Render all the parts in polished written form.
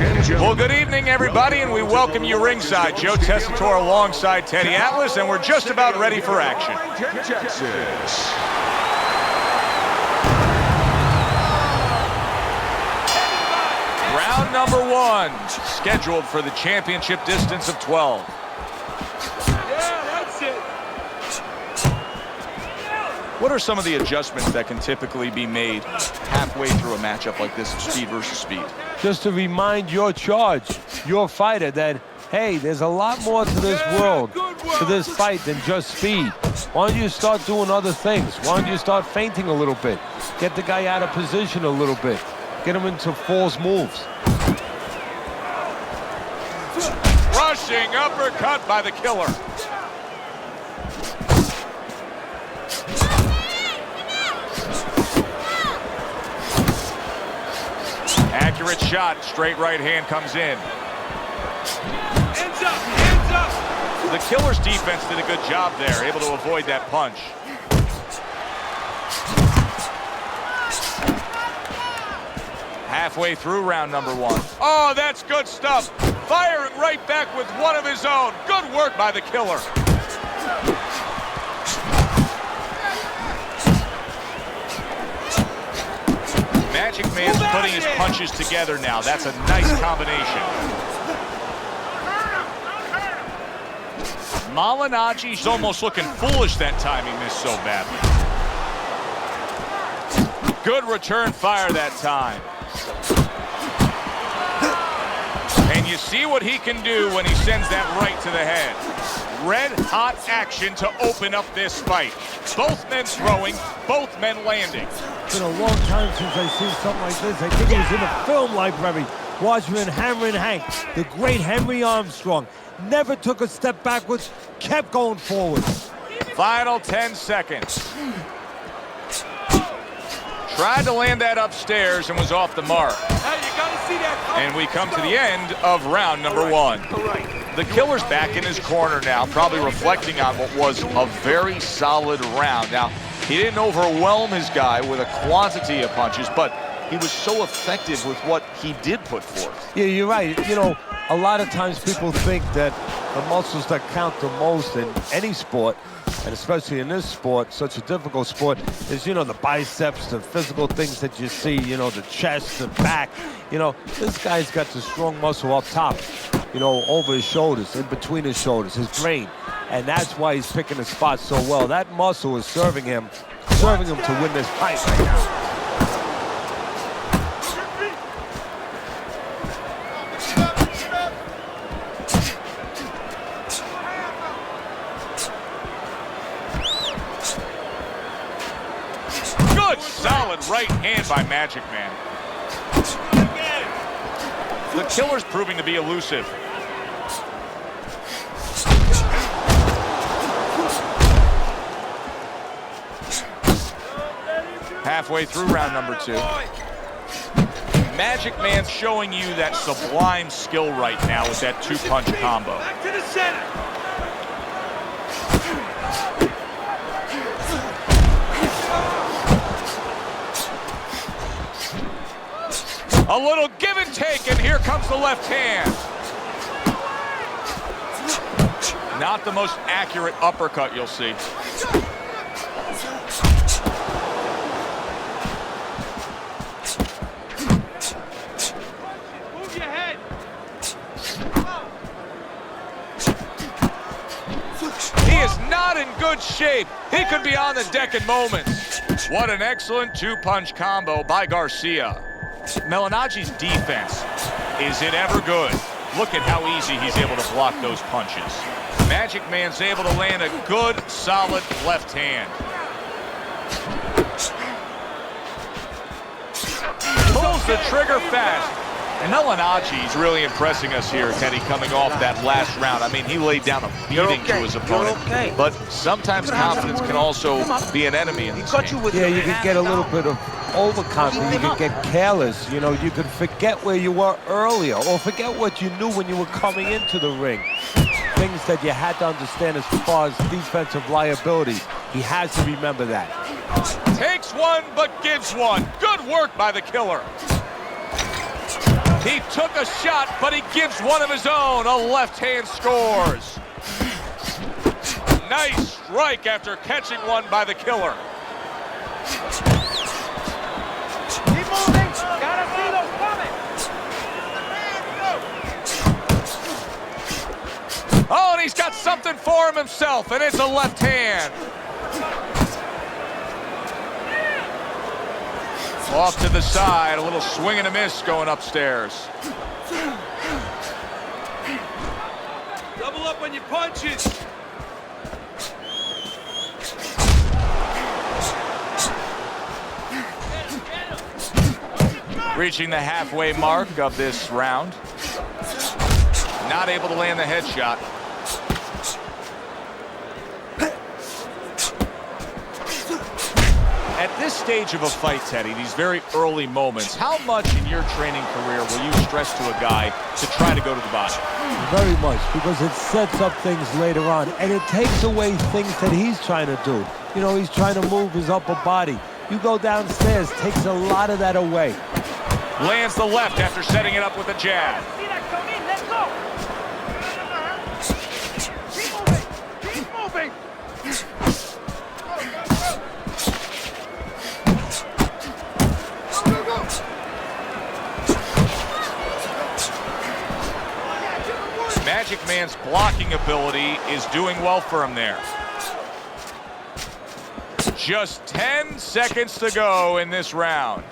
Well, good evening, everybody, and we welcome you ringside. Joe Tessitore alongside Teddy Atlas, and we're just about ready for action. Round number 1, scheduled for the championship distance of 12. What are some of the adjustments that can typically be made halfway through a matchup like this of speed versus speed? Just to remind your charge, your fighter, that, hey, there's a lot more to this world, to this fight than just speed. Why don't you start doing other things? Why don't you start feinting a little bit? Get the guy out of position a little bit. Get him into false moves. Rushing uppercut by the killer. Accurate shot, straight right hand comes in. Hands up, hands up! The killer's defense did a good job there, able to avoid that punch. Halfway through round number 1. Oh, that's good stuff. Firing right back with one of his own. Good work by the killer. Magic Man's putting his punches together now. That's a nice combination. Malignaggi's almost looking foolish that time he missed so badly. Good return fire that time. And you see what he can do when he sends that right to the head. Red-hot action to open up this fight. Both men throwing, both men landing. It's been a long time since I've seen something like this. I think it was in a film library. Watchman Hammerin' Hank, the great Henry Armstrong, never took a step backwards, kept going forward. Final 10 seconds. Tried to land that upstairs and was off the mark. Hey, you gotta see that. And we come to the end of round number 1. The killer's back in his corner now, probably reflecting on what was a very solid round. Now, he didn't overwhelm his guy with a quantity of punches, but he was so effective with what he did put forth. Yeah, you're right. You know, a lot of times people think that the muscles that count the most in any sport, and especially in this sport, such a difficult sport, is, you know, the biceps, the physical things that you see, you know, the chest, the back. You know, this guy's got the strong muscle up top, you know, over his shoulders, in between his shoulders, his brain. And that's why he's picking his spots so well. That muscle is serving him to win this fight right now. Good, solid right hand by Magic Man. The killer's proving to be elusive. Halfway through round number 2. Magic Man's showing you that sublime skill right now with that 2-punch combo. Back to the center. A little give and take, and here comes the left hand. Not the most accurate uppercut you'll see. Move your head. He is not in good shape. He could be on the deck in moments. What an excellent 2-punch combo by Garcia. Malignaggi's defense, is it ever good? Look at how easy he's able to block those punches. Magic Man's able to land a good, solid left hand. Pulls the trigger fast. And Malignaggi's really impressing us here, Teddy, coming off that last round. I mean, he laid down a beating to his opponent. But sometimes confidence can also be an enemy in this game. Yeah, you can get a little bit of overconfident. You can get careless. You know, you could forget where you were earlier or forget what you knew when you were coming into the ring. Things that you had to understand as far as defensive liability. He has to remember that. Takes one, but gives one. Good work by the killer. He took a shot, but he gives one of his own. A left hand scores. Nice strike after catching one by the killer. Keep moving. Gotta see those coming. Oh, and he's got something for him himself, and it's a left hand. Off to the side, a little swing and a miss going upstairs. Double up on your punches. Reaching the halfway mark of this round. Not able to land the headshot. At this stage of a fight, Teddy, these very early moments, how much in your training career will you stress to a guy to try to go to the body? Very much, because it sets up things later on, and it takes away things that he's trying to do. You know, he's trying to move his upper body. You go downstairs, takes a lot of that away. Lands the left after setting it up with a jab. See that coming? Let's go. Keep moving. Keep moving. Magic Man's blocking ability is doing well for him there. Just 10 seconds to go in this round.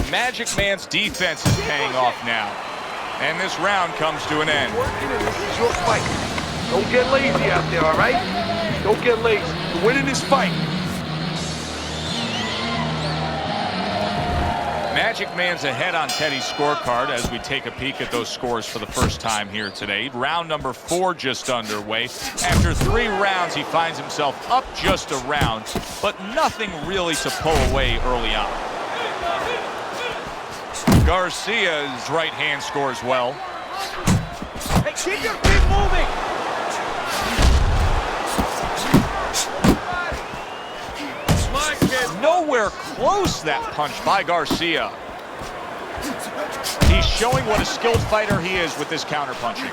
Magic Man's defense is paying off now. And this round comes to an end. This is your fight. Don't get lazy out there, all right? Don't get lazy. You're winning this fight. Magic Man's ahead on Teddy's scorecard as we take a peek at those scores for the first time here today. Round number 4 just underway. After 3 rounds, he finds himself up just a round, but nothing really to pull away early on. Garcia's right hand scores well. Hey, keep your feet moving. Smart kid. Nowhere close that punch by Garcia. He's showing what a skilled fighter he is with this counterpunching.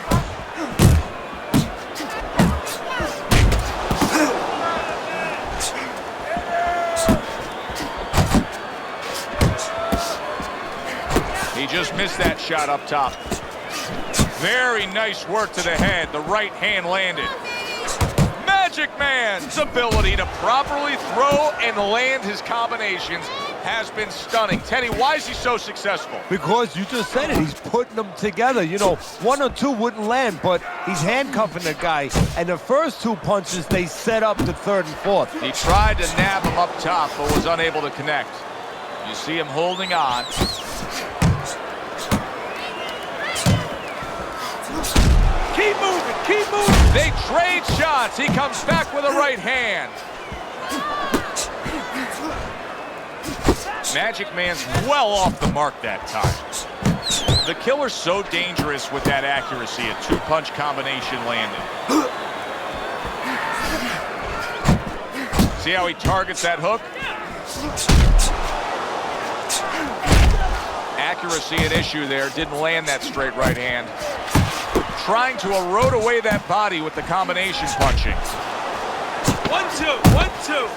He just missed that shot up top. Very nice work to the head. The right hand landed. Magic Man's ability to properly throw and land his combinations has been stunning. Teddy, why is he so successful? Because you just said it, he's putting them together. You know, 1 or 2 wouldn't land, but he's handcuffing the guy. And the first 2 punches, they set up the 3rd and 4th. He tried to nab him up top, but was unable to connect. You see him holding on. Keep moving. Keep moving. They trade shots. He comes back with a right hand. Magic Man's well off the mark that time. The killer's so dangerous with that accuracy. A 2-punch combination landed. See how he targets that hook? Accuracy an issue there. Didn't land that straight right hand. Trying to erode away that body with the combination punching. 1-2. 1-2.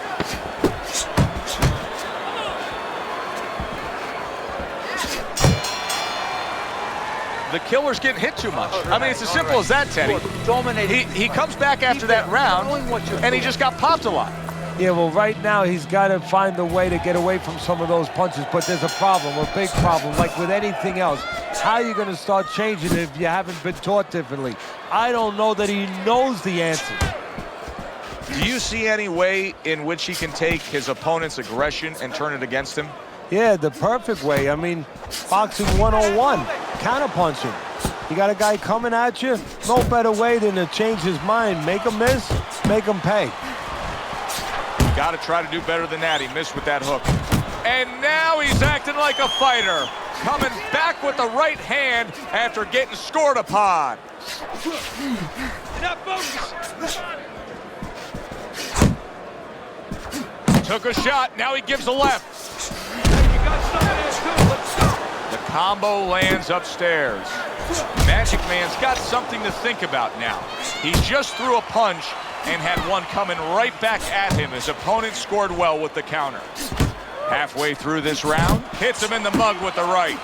The killer's getting hit too much. I mean, it's as simple as that, Teddy. He comes back after that round, and he just got popped a lot. Yeah, well, right now he's got to find a way to get away from some of those punches, but there's a problem, a big problem. Like with anything else, how are you going to start changing it if you haven't been taught differently? I don't know that he knows the answer. Do you see any way in which he can take his opponent's aggression and turn it against him? Yeah, the perfect way. I mean, boxing 101, counterpunching. You got a guy coming at you, no better way than to change his mind. Make him miss, make him pay. Got to try to do better than that. He missed with that hook. And now he's acting like a fighter. Coming back with the right hand after getting scored upon. Now focus. Took a shot. Now he gives a left. You got something there too. Let's go. The Combo lands upstairs. Magic Man's got something to think about now. He just threw a punch and had one coming right back at him. His opponent scored well with the counter. Halfway through this round, hits him in the mug with the right.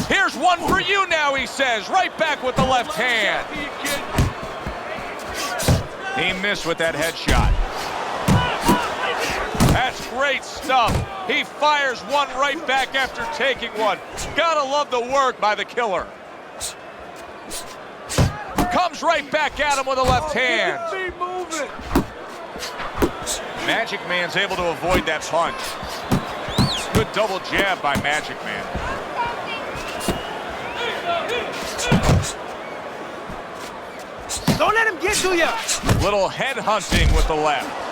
Here's one for you now, he says. Right back with the left hand. He missed with that headshot. That's great stuff. He fires one right back after taking one. Gotta love the work by the killer. Comes right back at him with a left hand. Magic Man's able to avoid that punch. Good double jab by Magic Man. Don't let him get to you. Little head hunting with the left.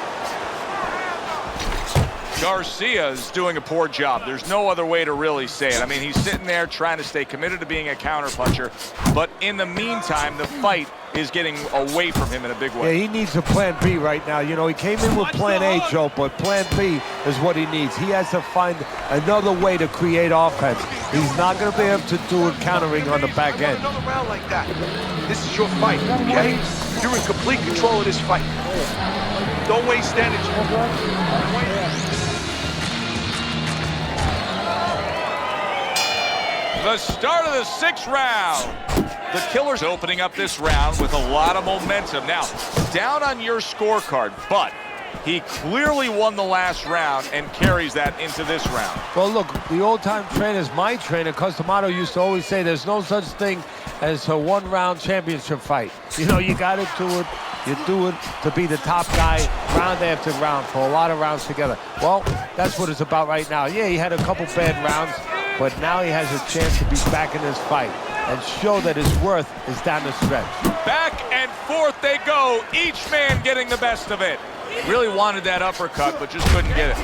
Garcia's doing a poor job. There's no other way to really say it. I mean, he's sitting there trying to stay committed to being a counterpuncher, but in the meantime, the fight is getting away from him in a big way. Yeah, he needs a plan B right now. You know, he came in with plan A, Joe, but plan B is what he needs. He has to find another way to create offense. He's not going to be able to do it countering on the back end. Another round like that. This is your fight, okay? You're in complete control of this fight. Don't waste energy. The start of the 6th round. The killer's opening up this round with a lot of momentum. Now, down on your scorecard, but he clearly won the last round and carries that into this round. Well, look, the old-time trainers, my trainer, Customato, used to always say there's no such thing as a one-round championship fight. You know, you got to do it. You do it to be the top guy round after round for a lot of rounds together. Well, that's what it's about right now. Yeah, he had a couple bad rounds, but now he has a chance to be back in this fight and show that his worth is down the stretch. Back and forth they go, each man getting the best of it. Really wanted that uppercut, but just couldn't get it.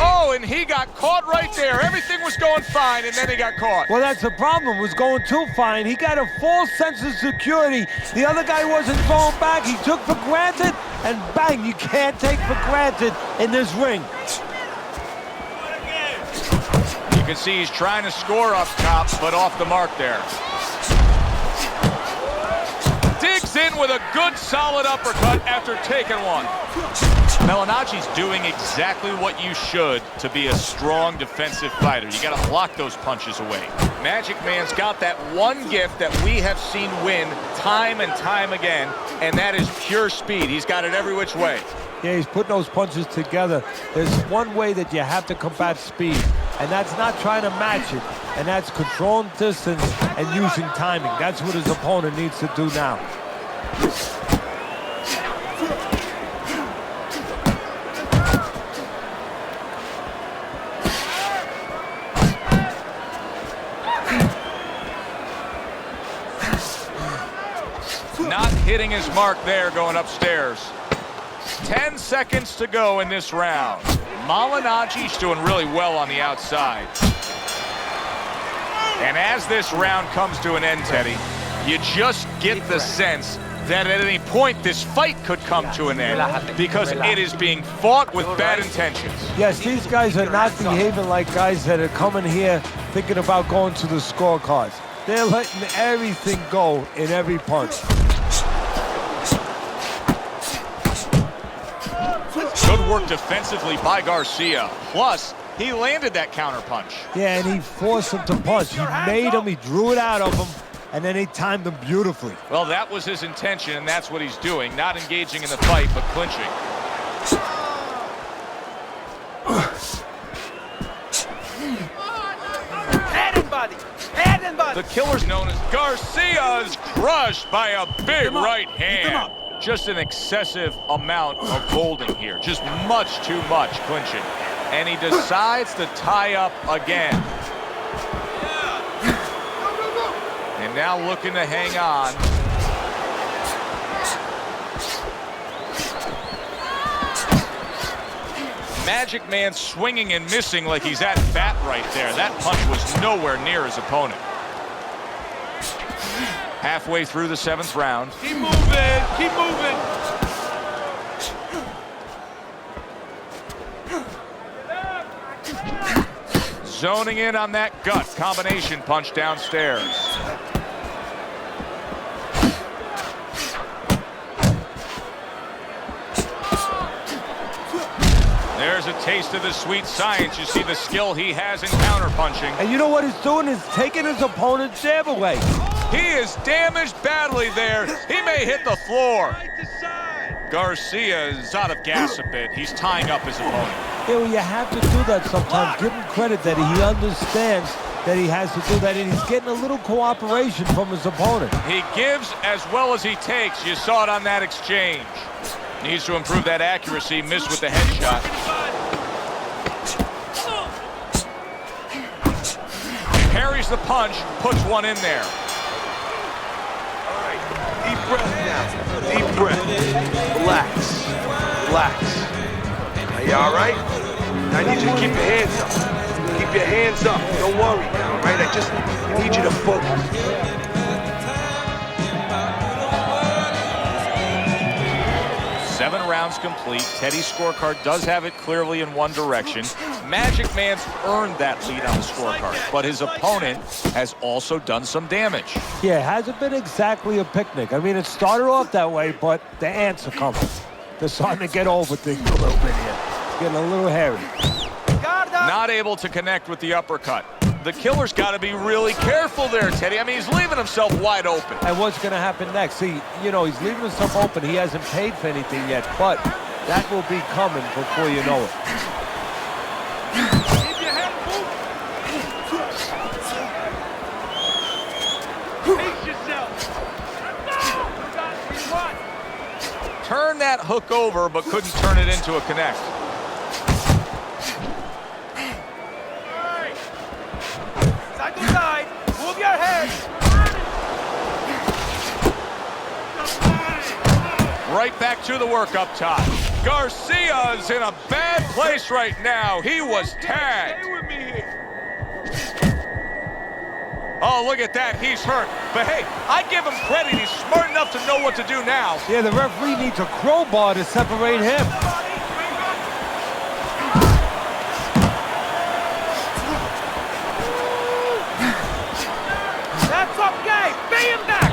Oh, and he got caught right there. Everything was going fine, and then he got caught. Well, that's the problem. It was going too fine. He got a false sense of security. The other guy wasn't going back. He took for granted, and bang, you can't take for granted in this ring. You can see he's trying to score up top, but off the mark there. Digs in with a good, solid uppercut after taking one. Malignaggi's doing exactly what you should to be a strong defensive fighter. You got to block those punches away. Magic Man's got that one gift that we have seen win time and time again, and that is pure speed. He's got it every which way. Yeah, he's putting those punches together. There's one way that you have to combat speed, and that's not trying to match it, and that's controlling distance and using timing. That's what his opponent needs to do now. Not hitting his mark there going upstairs. 10 seconds to go in this round. Malignaggi's doing really well on the outside. And as this round comes to an end, Teddy, you just get the sense that at any point this fight could come to an end because it is being fought with bad intentions. Yes, these guys are not behaving like guys that are coming here thinking about going to the scorecards. They're letting everything go in every punch. Good work defensively by Garcia. Plus, he landed that counter punch. Yeah, and he forced him to punch. He made him, he drew it out of him, and then he timed him beautifully. Well, that was his intention, and that's what he's doing. Not engaging in the fight, but clinching. Head and body. The killer's known as Garcia's crushed by a big right hand. Just an excessive amount of holding here. Just much too much clinching. And he decides to tie up again. And now looking to hang on. Magic Man swinging and missing like he's at bat right there. That punch was nowhere near his opponent. Halfway through the 7th round. Keep moving, keep moving. zoning in on that gut combination punch downstairs. There's a taste of the sweet science. You see the skill he has in counterpunching. And you know what he's doing is taking his opponent's jab away. He is damaged badly there. He may hit the floor. Garcia is out of gas a bit. He's tying up his opponent. Yeah, well, you have to do that sometimes. Give him credit that he understands that he has to do that, and he's getting a little cooperation from his opponent. He gives as well as he takes. You saw it on that exchange. Needs to improve that accuracy. Missed with the headshot. Parries the punch, puts one in there. All right, deep breath now. Deep breath. Relax. Relax. Are you all right? I need you to keep your hands up. Keep your hands up. Don't worry now, all right? I just need you to focus. 7 rounds complete. Teddy's scorecard does have it clearly in one direction. Magic Man's earned that lead on the scorecard, but his opponent has also done some damage. Yeah, it hasn't been exactly a picnic. I mean, it started off that way, but the ants are coming. They're starting to get over things a little bit here. Getting a little hairy. Not able to connect with the uppercut. The killer's got to be really careful there, Teddy. I mean, he's leaving himself wide open. And what's going to happen next? See, you know, he's leaving himself open. He hasn't paid for anything yet, but that will be coming before you know it. Keep your head moving. Pace yourself. Turn that hook over, but couldn't turn it into a connect. Side to side. Move your head. Right back to the work up top. Garcia's in a bad place right now. He was tagged. Stay with me here. Oh, look at that. He's hurt. But hey, I give him credit. He's smart enough to know what to do now. Yeah, the referee needs a crowbar to separate him. That's okay. Pay him back.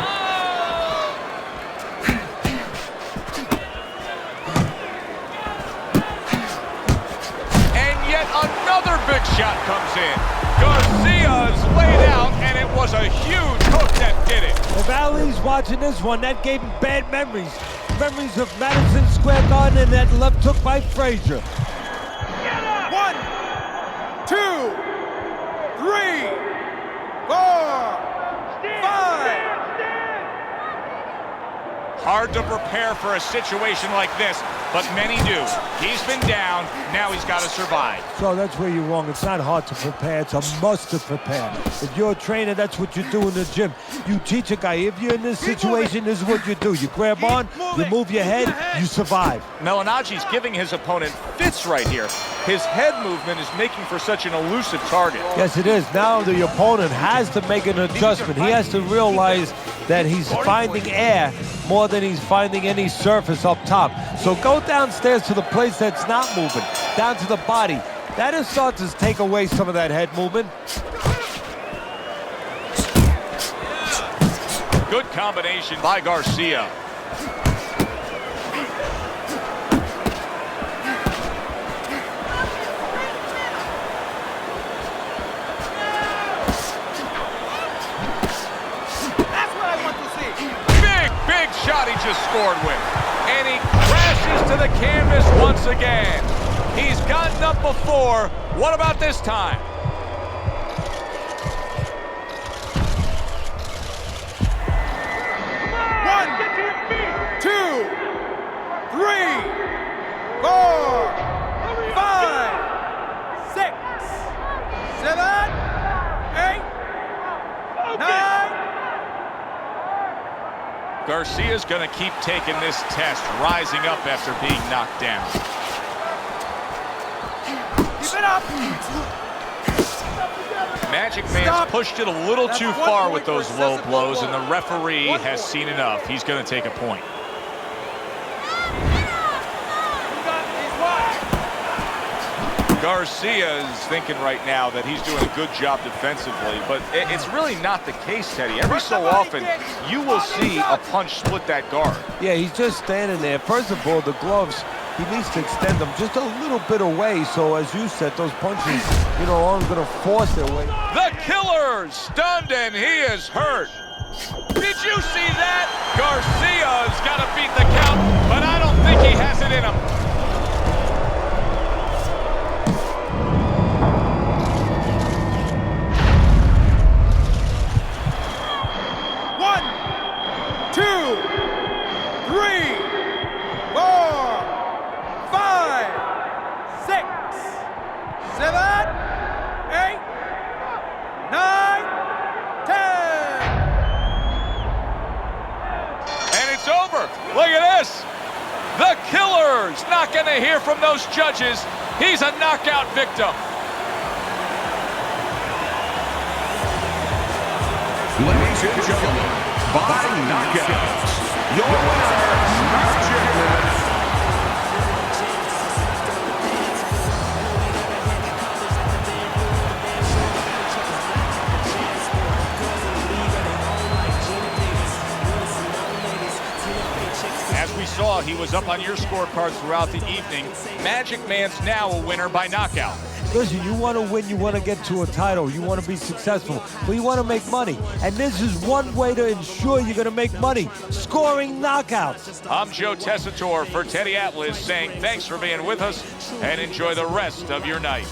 And yet another big shot comes in. Garcia's laid out, and it was a huge hook that did it. If Ali's watching this one, that gave him bad memories. Memories of Madison Square Garden and that left hook by Frazier. 1, 2, 3, 4, 5. Hard to prepare for a situation like this, but many do. He's been down, now he's got to survive. So that's where you're wrong. It's not hard to prepare. It's a must to prepare. If you're a trainer, that's what you do in the gym. You teach a guy, if you're in this situation, this is what you do. You grab on, you move your head, you survive. Malignaggi's giving his opponent fits right here. His head movement is making for such an elusive target. Yes, it is. Now the opponent has to make an adjustment. He has to realize that he's finding air more than he's finding any surface up top. So go downstairs to the place that's not moving, down to the body. That is starting to take away some of that head movement. Good combination by Garcia. That's what I want to see. Big shot he just scored with. And he crashes to the canvas once again. He's gotten up before. What about this time? One, 2, 3, 4, 5, 6, 7, 8, 9. Garcia's going to keep taking this test, rising up after being knocked down. Keep it up. Magic Man's pushed it a little too far with those low blows, and the referee has seen enough. He's going to take a point. Garcia is thinking right now that he's doing a good job defensively, but it's really not the case, Teddy. Every so often, you will see a punch split that guard. Yeah, he's just standing there. First of all, the gloves, he needs to extend them just a little bit away, so as you said, those punches, you know, aren't going to force their way. The Killer's stunned and he is hurt. Did you see that? Garcia's got to beat the count, but I don't think he has it in him. One, two, three, 4, 5, 6, 7, 8, 9, 10. And it's over. Look at this. The Killer's not going to hear from those judges. He's a knockout victim. Ladies and gentlemen, by knockout, your winner, As we saw, he was up on your scorecard throughout the evening. Magic Man's now a winner by knockout. Listen, you want to win, you want to get to a title, you want to be successful, but you want to make money. And this is one way to ensure you're going to make money, scoring knockouts. I'm Joe Tessitore for Teddy Atlas saying thanks for being with us and enjoy the rest of your night.